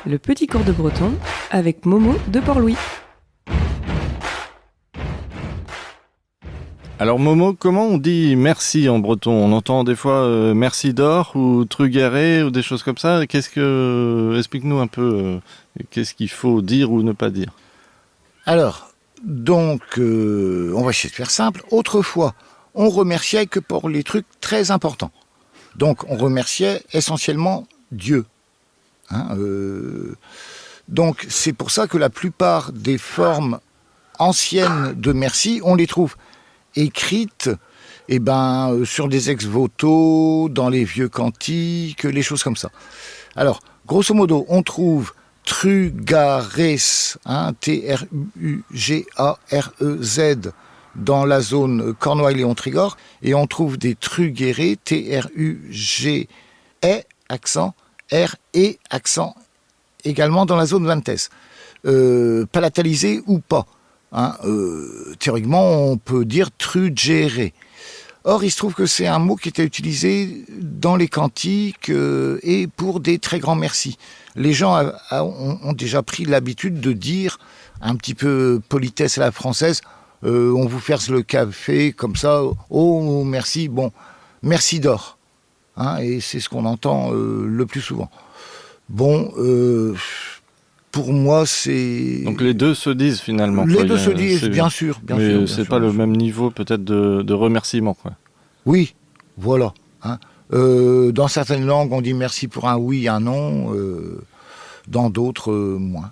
Le petit cours de breton avec Momo de Port-Louis. Alors Momo, comment on dit merci en breton? On entend des fois merci d'or ou trugaré ou des choses comme ça. Explique-nous un peu qu'est-ce qu'il faut dire ou ne pas dire. Alors, donc, on va essayer de faire simple. Autrefois, on remerciait que pour les trucs très importants. Donc, on remerciait essentiellement Dieu. Donc, c'est pour ça que la plupart des formes anciennes de merci, on les trouve écrites sur des ex-voto, dans les vieux cantiques, les choses comme ça. Alors, grosso modo, on trouve trugares, T-R-U-G-A-R-E-Z, dans la zone Cornouailles-Léon-Trigord, et on trouve des truguérés, T-R-U-G-E, accent, R-E, accent, également dans la zone Vantès. Palatalisé ou pas. Théoriquement, on peut dire trugéré. Or, il se trouve que c'est un mot qui était utilisé dans les cantiques et pour des très grands merci. Les gens ont déjà pris l'habitude de dire, un petit peu politesse à la française, on vous verse le café comme ça, oh merci, bon, merci d'or. Et c'est ce qu'on entend le plus souvent. Bon, pour moi, c'est... Donc les deux se disent finalement. Les deux se disent, bien sûr. Mais c'est pas le même niveau peut-être de remerciement, quoi. Oui, voilà. Dans certaines langues, on dit merci pour un oui, un non. Dans d'autres, moins.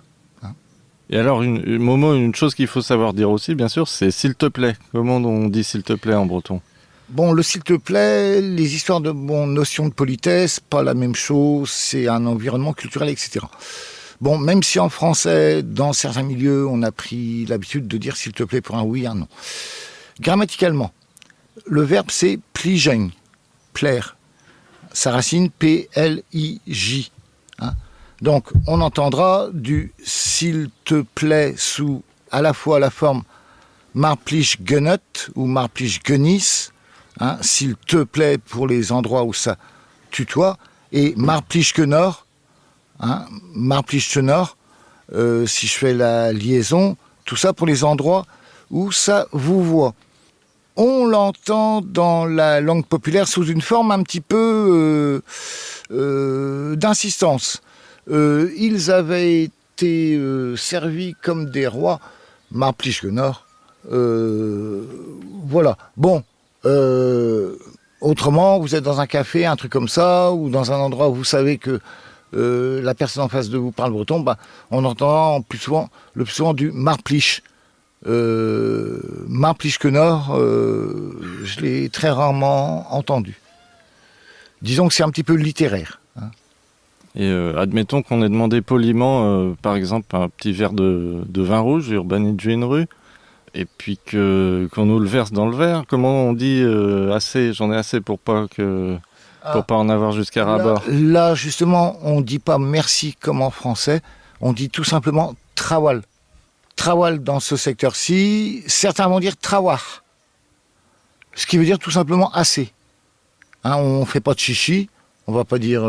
Et alors, Momo, une chose qu'il faut savoir dire aussi, bien sûr, c'est s'il te plaît. Comment on dit s'il te plaît en breton? Bon, le s'il te plaît, les histoires de notion de politesse, pas la même chose, c'est un environnement culturel, etc. Bon, même si en français, dans certains milieux, on a pris l'habitude de dire s'il te plaît pour un oui, un non. Grammaticalement, le verbe c'est pliger, plaire. Sa racine P-L-I-J. Donc, on entendra du s'il te plaît sous à la fois la forme marplich gunnet ou marplich gunnis, s'il te plaît pour les endroits où ça tutoie, et marplich genor, marplich genor, si je fais la liaison, tout ça pour les endroits où ça vous voit. On l'entend dans la langue populaire sous une forme un petit peu d'insistance. Ils avaient été servis comme des rois, marplich genor. Voilà. Bon. Autrement, vous êtes dans un café, un truc comme ça, ou dans un endroit où vous savez que la personne en face de vous parle breton, on entend le plus souvent du marplich. Marplich genor, je l'ai très rarement entendu. Disons que c'est un petit peu littéraire. Et admettons qu'on ait demandé poliment, par exemple, un petit verre de vin rouge, urbanité une rue, et puis qu'on nous le verse dans le verre. Comment on dit assez, j'en ai assez pour pas en avoir jusqu'à ras-bord. Là, justement, on dit pas merci comme en français, on dit tout simplement trawal. Trawal dans ce secteur-ci, certains vont dire trawar, ce qui veut dire tout simplement assez. On fait pas de chichi, on va pas dire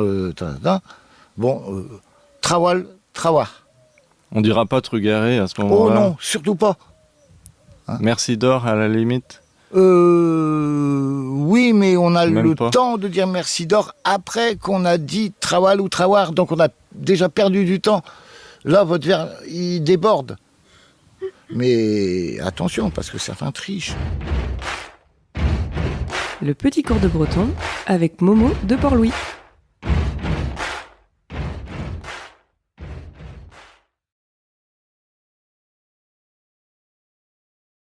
trawal, trawar. On dira pas trugaré à ce moment-là. Oh non, surtout pas. Merci d'or à la limite. Oui, mais on a Même le pas. temps de dire merci d'or après qu'on a dit trawal ou trawar, donc on a déjà perdu du temps. Là, votre verre, il déborde. Mais attention, parce que certains trichent. Le petit cours de breton avec Momo de Port-Louis.